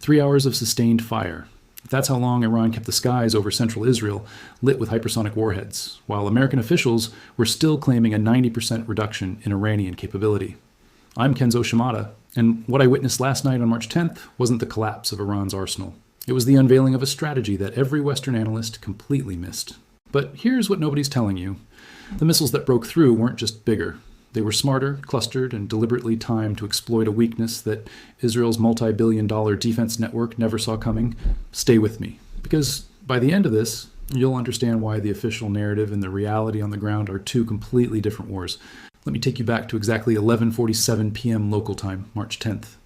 3 hours of sustained fire. That's how long Iran kept the skies over central Israel lit with hypersonic warheads, while American officials were still claiming a 90% reduction in Iranian capability. I'm Kenzo Shimada, and what I witnessed last night on March 10th wasn't the collapse of Iran's arsenal. It was the unveiling of a strategy that every Western analyst completely missed. But here's what nobody's telling you. The missiles that broke through weren't just bigger. They were smarter, clustered, and deliberately timed to exploit a weakness that Israel's multi-billion-dollar defense network never saw coming. Stay with me, because by the end of this, you'll understand why the official narrative and the reality on the ground are two completely different wars. Let me take you back to exactly 11:47 p.m. local time, March 10th.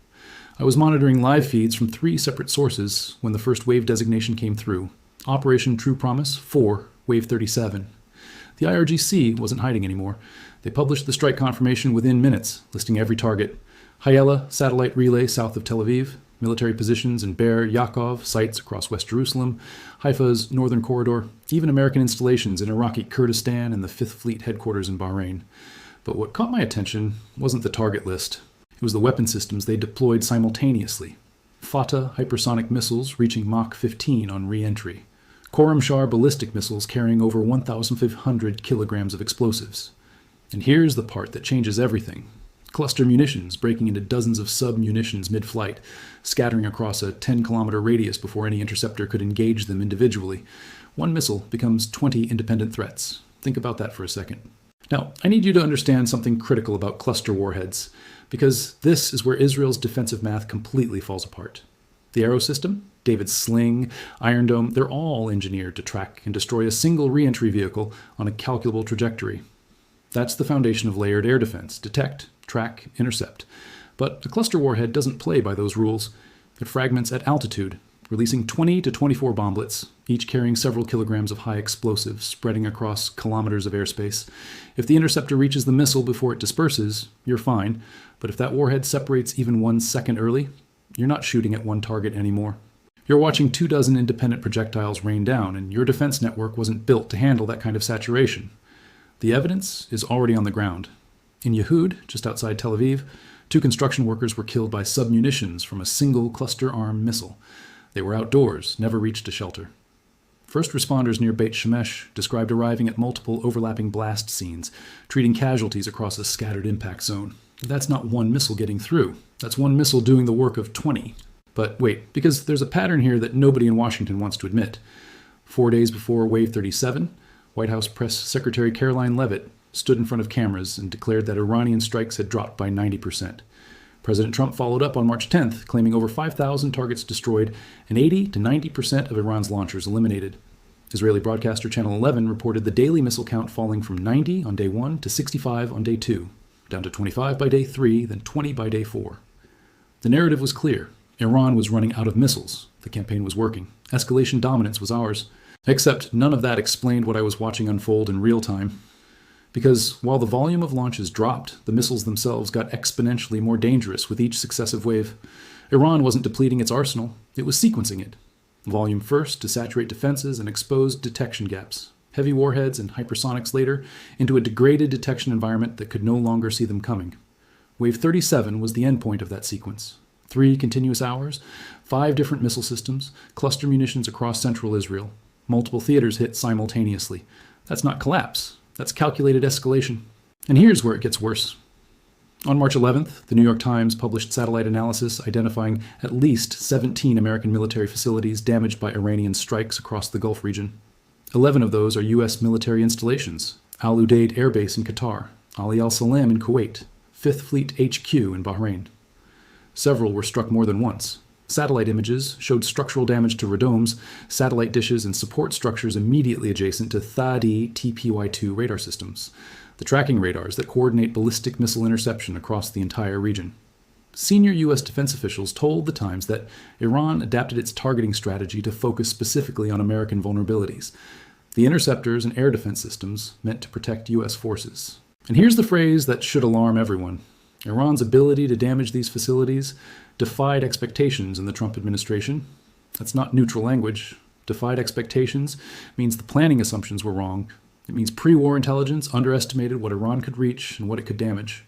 I was monitoring live feeds from 3 separate sources when the first wave designation came through. Operation True Promise 4, Wave 37. The IRGC wasn't hiding anymore. They published the strike confirmation within minutes, listing every target. Hayela satellite relay south of Tel Aviv, military positions in Be'er Yaakov, sites across West Jerusalem, Haifa's northern corridor, even American installations in Iraqi Kurdistan and the 5th Fleet headquarters in Bahrain. But what caught my attention wasn't the target list. It was the weapon systems they deployed simultaneously. Fatah hypersonic missiles reaching Mach 15 on re-entry. Khorramshahr ballistic missiles carrying over 1,500 kilograms of explosives. And here's the part that changes everything. Cluster munitions breaking into dozens of sub-munitions mid-flight, scattering across a 10-kilometer radius before any interceptor could engage them individually. One missile becomes 20 independent threats. Think about that for a second. Now, I need you to understand something critical about cluster warheads, because this is where Israel's defensive math completely falls apart. The Arrow system, David's Sling, Iron Dome, they're all engineered to track and destroy a single re-entry vehicle on a calculable trajectory. That's the foundation of layered air defense: detect, track, intercept. But a cluster warhead doesn't play by those rules. It fragments at altitude, releasing 20 to 24 bomblets, each carrying several kilograms of high explosives spreading across kilometers of airspace. If the interceptor reaches the missile before it disperses, you're fine. But if that warhead separates even 1 second early, you're not shooting at one target anymore. You're watching 24 independent projectiles rain down, and your defense network wasn't built to handle that kind of saturation. The evidence is already on the ground. In Yehud, just outside Tel Aviv, 2 construction workers were killed by sub-munitions from a single cluster-armed missile. They were outdoors, never reached a shelter. First responders near Beit Shemesh described arriving at multiple overlapping blast scenes, treating casualties across a scattered impact zone. That's not one missile getting through. That's one missile doing the work of 20. But wait, because there's a pattern here that nobody in Washington wants to admit. 4 days before Wave 37, White House Press Secretary Caroline Leavitt stood in front of cameras and declared that Iranian strikes had dropped by 90%. President Trump followed up on March 10th, claiming over 5,000 targets destroyed and 80 to 90% of Iran's launchers eliminated. Israeli broadcaster Channel 11 reported the daily missile count falling from 90 on day 1 to 65 on day 2, down to 25 by day 3, then 20 by day 4. The narrative was clear. Iran was running out of missiles. The campaign was working. Escalation dominance was ours. Except none of that explained what I was watching unfold in real time. Because while the volume of launches dropped, the missiles themselves got exponentially more dangerous with each successive wave. Iran wasn't depleting its arsenal, it was sequencing it. Volume first to saturate defenses and expose detection gaps. Heavy warheads and hypersonics later into a degraded detection environment that could no longer see them coming. Wave 37 was the endpoint of that sequence. 3 continuous hours, 5 different missile systems, cluster munitions across central Israel. Multiple theaters hit simultaneously. That's not collapse. That's calculated escalation. And here's where it gets worse. On March 11th, the New York Times published satellite analysis identifying at least 17 American military facilities damaged by Iranian strikes across the Gulf region. 11 of those are U.S. military installations: Al Udeid Air Base in Qatar, Ali Al Salam in Kuwait, 5th Fleet HQ in Bahrain. Several were struck more than once. Satellite images showed structural damage to radomes, satellite dishes, and support structures immediately adjacent to THAAD TPY-2 radar systems, the tracking radars that coordinate ballistic missile interception across the entire region. Senior U.S. defense officials told the Times that Iran adapted its targeting strategy to focus specifically on American vulnerabilities. The interceptors and air defense systems meant to protect U.S. forces. And here's the phrase that should alarm everyone. Iran's ability to damage these facilities defied expectations in the Trump administration. That's not neutral language. Defied expectations means the planning assumptions were wrong. It means pre-war intelligence underestimated what Iran could reach and what it could damage.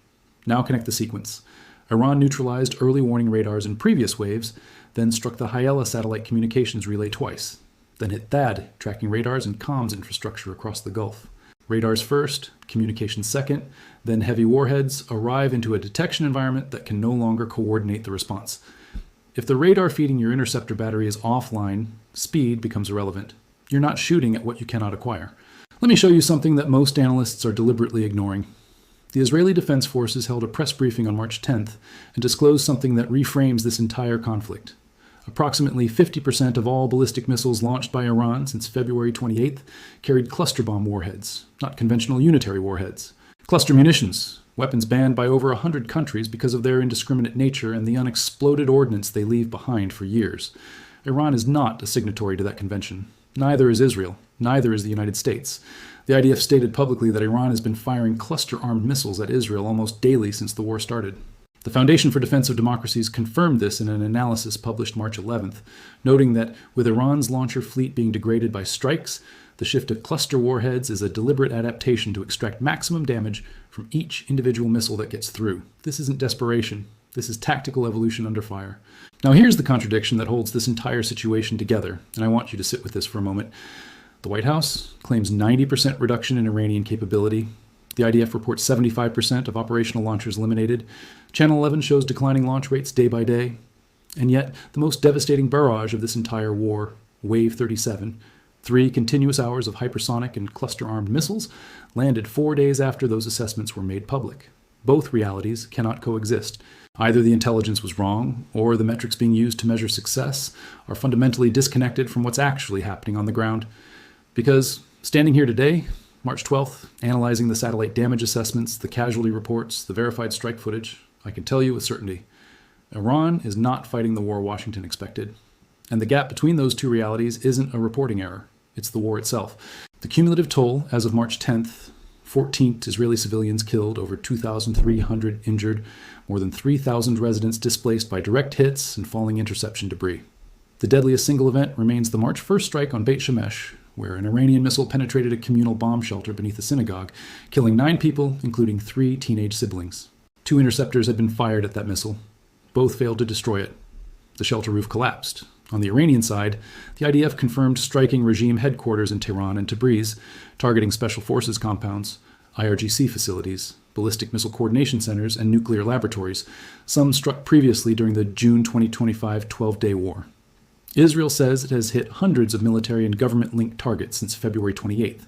Now connect the sequence. Iran neutralized early warning radars in previous waves, then struck the Hyela satellite communications relay twice, then hit THAAD, tracking radars and comms infrastructure across the Gulf. Radars first, communications second, then heavy warheads arrive into a detection environment that can no longer coordinate the response. If the radar feeding your interceptor battery is offline, speed becomes irrelevant. You're not shooting at what you cannot acquire. Let me show you something that most analysts are deliberately ignoring. The Israeli Defense Forces held a press briefing on March 10th and disclosed something that reframes this entire conflict. Approximately 50% of all ballistic missiles launched by Iran since February 28th carried cluster bomb warheads, not conventional unitary warheads. Cluster munitions, weapons banned by over 100 countries because of their indiscriminate nature and the unexploded ordnance they leave behind for years. Iran is not a signatory to that convention. Neither is Israel. Neither is the United States. The IDF stated publicly that Iran has been firing cluster-armed missiles at Israel almost daily since the war started. The Foundation for Defense of Democracies confirmed this in an analysis published March 11th, noting that with Iran's launcher fleet being degraded by strikes, the shift to cluster warheads is a deliberate adaptation to extract maximum damage from each individual missile that gets through. This isn't desperation. This is tactical evolution under fire. Now here's the contradiction that holds this entire situation together, and I want you to sit with this for a moment. The White House claims 90% reduction in Iranian capability. The IDF reports 75% of operational launchers eliminated. Channel 11 shows declining launch rates day by day. And yet, the most devastating barrage of this entire war, Wave 37, 3 continuous hours of hypersonic and cluster-armed missiles, landed 4 days after those assessments were made public. Both realities cannot coexist. Either the intelligence was wrong, or the metrics being used to measure success are fundamentally disconnected from what's actually happening on the ground. Because, standing here today, March 12th, analyzing the satellite damage assessments, the casualty reports, the verified strike footage, I can tell you with certainty, Iran is not fighting the war Washington expected. And the gap between those two realities isn't a reporting error. It's the war itself. The cumulative toll, as of March 10th, 14 Israeli civilians killed, over 2,300 injured, more than 3,000 residents displaced by direct hits and falling interception debris. The deadliest single event remains the March 1st strike on Beit Shemesh, where an Iranian missile penetrated a communal bomb shelter beneath a synagogue, killing 9 people, including 3 teenage siblings. 2 interceptors had been fired at that missile. Both failed to destroy it. The shelter roof collapsed. On the Iranian side, the IDF confirmed striking regime headquarters in Tehran and Tabriz, targeting special forces compounds, IRGC facilities, ballistic missile coordination centers, and nuclear laboratories, some struck previously during the June 2025 12-day war. Israel says it has hit hundreds of military and government-linked targets since February 28th.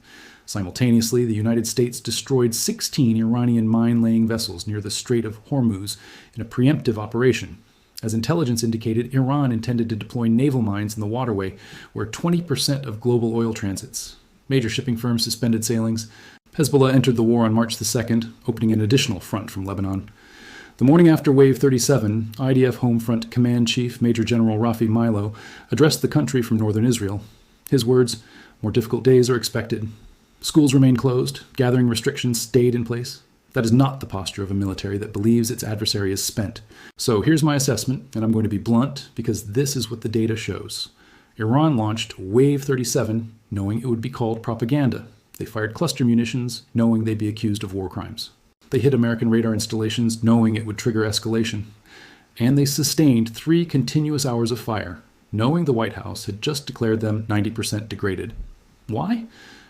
Simultaneously, the United States destroyed 16 Iranian mine-laying vessels near the Strait of Hormuz in a preemptive operation. As intelligence indicated, Iran intended to deploy naval mines in the waterway where 20% of global oil transits. Major shipping firms suspended sailings. Hezbollah entered the war on March the 2nd, opening an additional front from Lebanon. The morning after Wave 37, IDF Home Front Command Chief Major General Rafi Milo addressed the country from northern Israel. His words, "More difficult days are expected. Schools remain closed. Gathering restrictions stayed in place." That is not the posture of a military that believes its adversary is spent. So here's my assessment, and I'm going to be blunt because this is what the data shows. Iran launched Wave 37 knowing it would be called propaganda. They fired cluster munitions knowing they'd be accused of war crimes. They hit American radar installations knowing it would trigger escalation. And they sustained 3 continuous hours of fire, knowing the White House had just declared them 90% degraded. Why?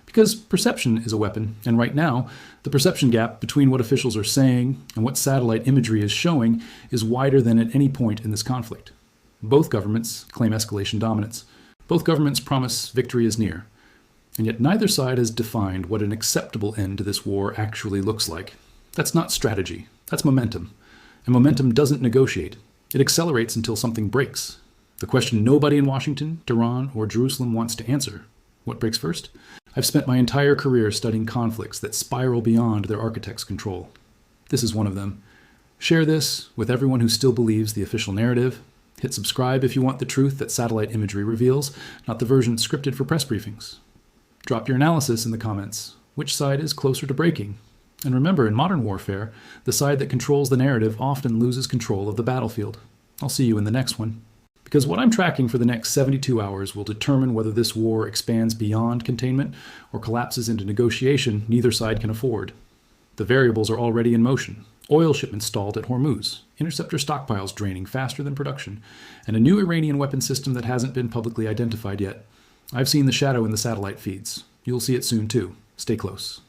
Because perception is a weapon, and right now, the perception gap between what officials are saying and what satellite imagery is showing is wider than at any point in this conflict. Both governments claim escalation dominance. Both governments promise victory is near. And yet neither side has defined what an acceptable end to this war actually looks like. That's not strategy. That's momentum. And momentum doesn't negotiate. It accelerates until something breaks. The question nobody in Washington, Tehran, or Jerusalem wants to answer. What breaks first? I've spent my entire career studying conflicts that spiral beyond their architect's control. This is one of them. Share this with everyone who still believes the official narrative. Hit subscribe if you want the truth that satellite imagery reveals, not the version scripted for press briefings. Drop your analysis in the comments. Which side is closer to breaking? And remember, in modern warfare, the side that controls the narrative often loses control of the battlefield. I'll see you in the next one. Because what I'm tracking for the next 72 hours will determine whether this war expands beyond containment or collapses into negotiation neither side can afford. The variables are already in motion, Oil shipments stalled at Hormuz, interceptor stockpiles draining faster than production, and a new Iranian weapon system that hasn't been publicly identified yet. I've seen the shadow in the satellite feeds. You'll see it soon too. Stay close.